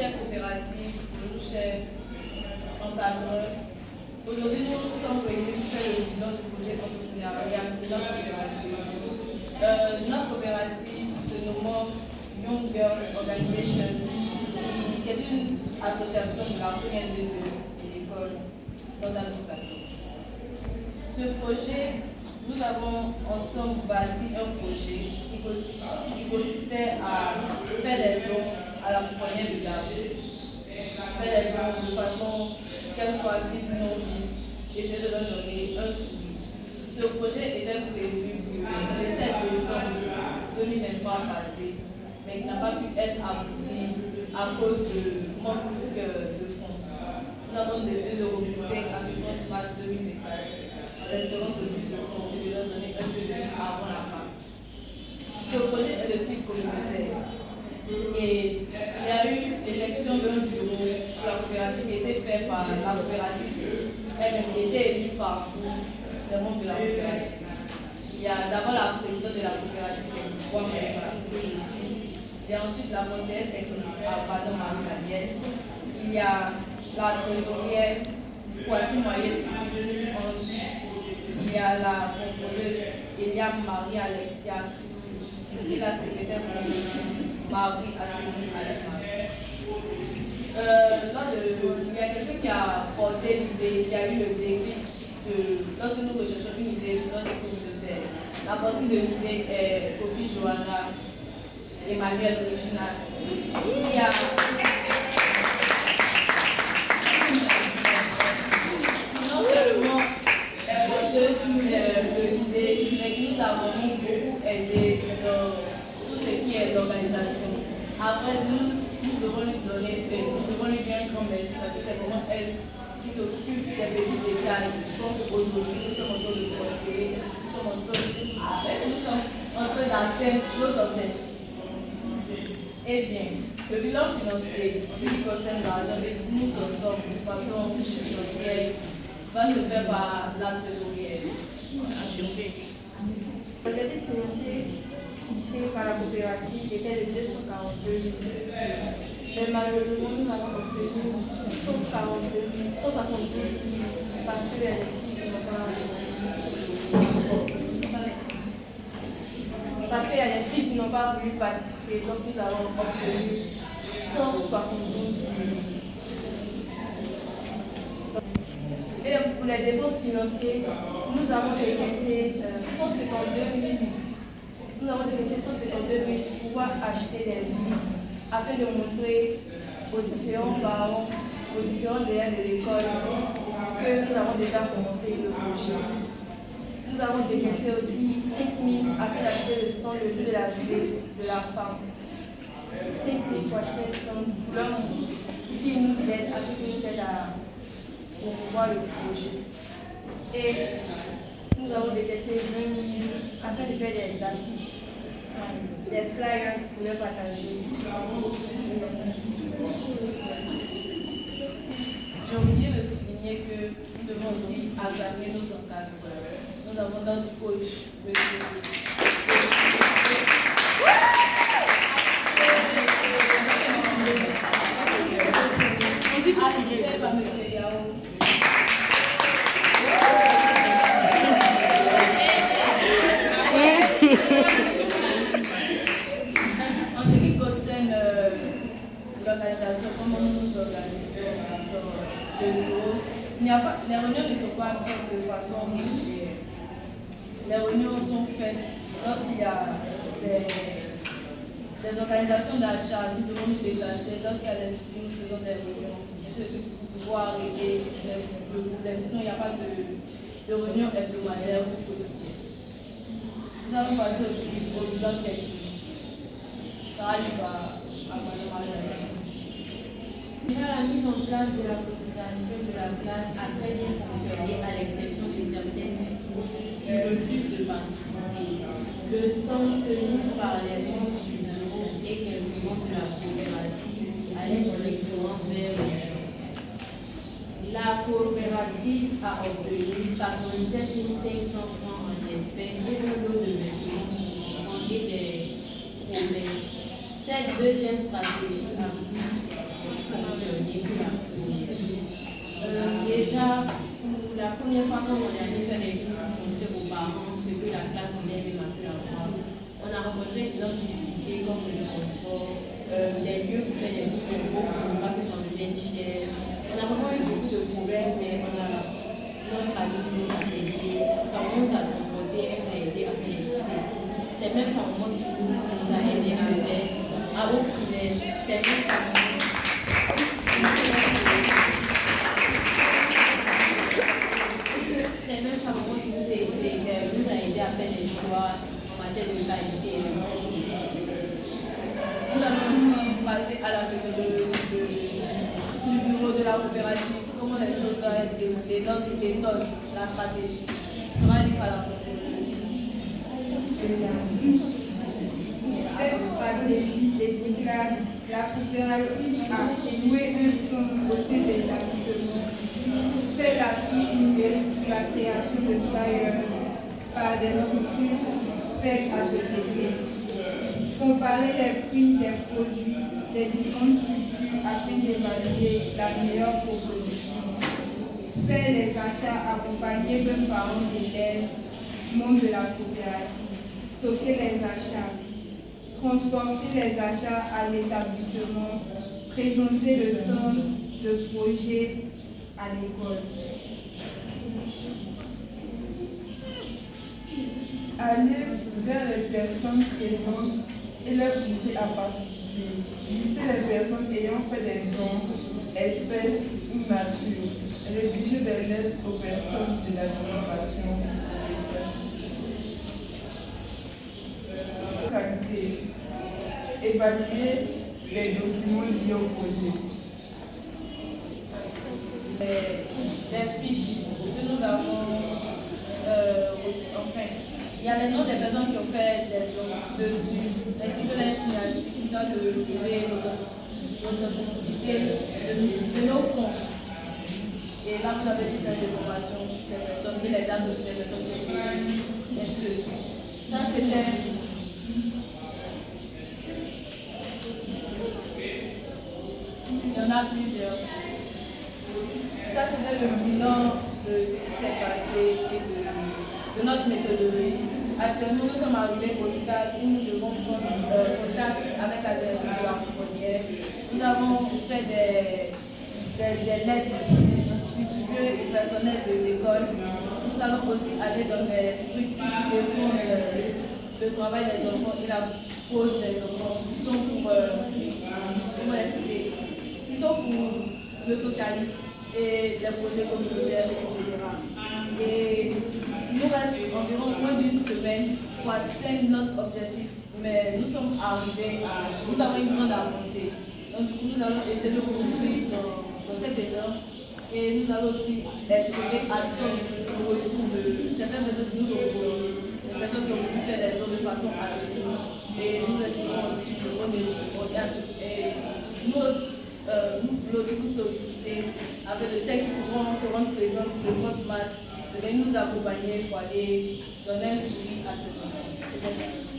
chers coopératifs, nos chers encadreurs, aujourd'hui nous sommes réunis pour faire le bilan du projet entrepreneurial de notre coopérative. Notre coopérative se nomme Young Girl Organization, qui est une association de la première année de l'école d'Andalousie. Ce projet, nous avons ensemble bâti un projet qui consistait à faire des dons à la pouponnière de garde. Faire des dons de façon qu'elle soit vive ou non vive, essayer de leur donner un sourire. Ce projet était prévu pour le 7 décembre 2023 passé, mais qui n'a pas pu être abouti à cause de manque de fonds. Nous avons décidé de repousser à ce 30 mars 2024 en espérant de plus de fonds et de leur donner un sourire avant la fin. Ce projet est de type communautaire et il y a eu l'élection d'un bureau pour la coopérative qui a été fait par la coopérative elle qui a été élue par vous, les membres de la coopérative. Il y a d'abord la présidente de la coopérative que je suis. Il y a ensuite la conseillère technique Madame Marie-Danielle. Il y a la trésorière Kwasi Moyen Miss Ange. Il y a la contrôleuse Eliam Marie-Alexia et la secrétaire Marie Assemi Alema. Il y a quelqu'un qui a porté l'idée, qui a eu le déclic lorsque nous recherchons une idée sur notre communautaire. La portée de l'idée est Kofi Johanna Emmanuel Original. Il y a non seulement porteuse de l'idée, mais que nous avons beaucoup aidé dans tout ce qui est l'organisation. Après, nous devons lui dire un grand merci parce que c'est vraiment elle qui s'occupe des petits détails qui font qu'aujourd'hui nous sommes en train de prospérer, nous sommes en train d'atteindre nos objectifs. Eh bien, le bilan financier, en ce qui concerne l'argent que nous en sommes de façon financière, va se faire par la trésorière. L'objectif financier fixé par la coopérative était de 242 000. Mais malheureusement, nous avons obtenu 172 000 parce que les filles n'ont pas. Parce qu'il y a des filles qui n'ont pas voulu participer, donc nous avons obtenu 172 000. Et pour les dépenses financières, nous avons décaissé 152 000. Nous avons décaissé 152 000 pour pouvoir acheter des livres afin de montrer aux différents parents, aux différents élèves de l'école que nous avons déjà commencé le projet. Nous avons décaissé aussi 5 000 afin d'acheter le stand le jour de la journée de la femme. 5 000 pour acheter le stand qui nous aide à promouvoir le projet. Et nous avons décaissé 20 000 afin de faire des affiches, des flyers pour les partager. J'ai oublié de souligner que nous devons aussi acclamer nos encadreurs. Nous avons notre coach, monsieur. On dit assisté par monsieur Yao. En ce qui concerne l'organisation, comment nous nous organisons dans le bureau, les réunions ne sont pas faites de façon régulière. Les réunions sont faites lorsqu'il y a des organisations d'achat, nous devons nous déplacer. Lorsqu'il y a des soucis, nous faisons des réunions. Et ceci pour pouvoir régler les problèmes. Sinon, il n'y a pas de réunion hebdomadaire ou quotidienne. Nous allons passer aussi au bilan technique. Ça arrive à Madame. Déjà, la mise en place de la cotisation de la classe a très bien fonctionné à l'exception de certaines qui refusent de participer. Le stand tenu par les membres du bureau et quelques membres de la coopérative allait directement vers les gens. La coopérative a obtenu 97 500 francs en espèces et un lot de vêtements pour des promesses. Cette deuxième stratégie a pris fois, quand on est allé faire des cours pour montrer aux parents ce que la classe en elle-même a pu avoir, on a rencontré énormément de difficultés comme le transport, des lieux pour faire des cours de groupe, pour ne pas que ça devienne cher. On a vraiment eu beaucoup de problèmes, mais on a notre ami qui nous a aidés, quand on nous a transporté, elle nous a aidé à faire les cours. C'est même pas moi qui nous a aidé à faire, à vos primaires, c'est même pas moi. C'est même pas moi qui nous a aidé à faire des choix en matière de qualité. Nous allons aussi passer à la méthodologie du bureau de la coopérative, comment les choses doivent être déroulées dans les méthodes, la stratégie. Sera dit par la Cette stratégie efficace, la coopérative a joué un son au sein des établissements, fait l'affiche numérique pour la création de flyers par des structures faites à ce effet, comparer les prix des produits des différentes structures afin d'évaluer la meilleure proposition, faire les achats accompagnés d'un parent d'élèves, membre de la coopérative, stocker les achats, transporter les achats à l'établissement, présenter le stand de projet à l'école. Aller vers les personnes présentes et leur pousser à participer. Lister les personnes ayant fait des dons, espèces ou nature. Rédiger des lettres aux personnes de l'administration. Qualité. Évaluer les documents liés au projet. Les fiches que nous avons, enfin, il y a les noms des personnes qui ont fait des dons dessus, ainsi que les signatures qui sont de lever l'authenticité de nos fonds. Et là, vous avez toutes les informations des personnes, et les dates aussi des personnes qui ont fait, ainsi de suite. Ça, c'était. Il y en a plusieurs. Ça, c'était le bilan de ce qui s'est passé et de notre méthodologie. Actuellement, nous sommes arrivés au stade où nous devons prendre contact avec la directrice de la pouponnière. Nous avons fait des lettres distribuées au personnel de l'école. Nous allons aussi aller dans des structures qui font le travail des enfants et la pause des enfants, qui sont pour, comment expliquer, qui sont pour le socialisme et des projets communautaires, etc. Et il nous reste environ moins d'une semaine pour atteindre notre objectif, mais nous sommes arrivés nous avons une grande avancée. Donc du coup, nous allons essayer de poursuivre dans cette élan et nous allons aussi espérer attendre le retour de certaines personnes qui nous ont reconnues, des personnes qui ont voulu faire des dons de façon anonyme. Et nous espérons aussi que on est nous aussi vous solliciter avec de celles qui pourront se rendre présentes de votre masse, de venir nous accompagner pour aller donner un suivi à ces enfants.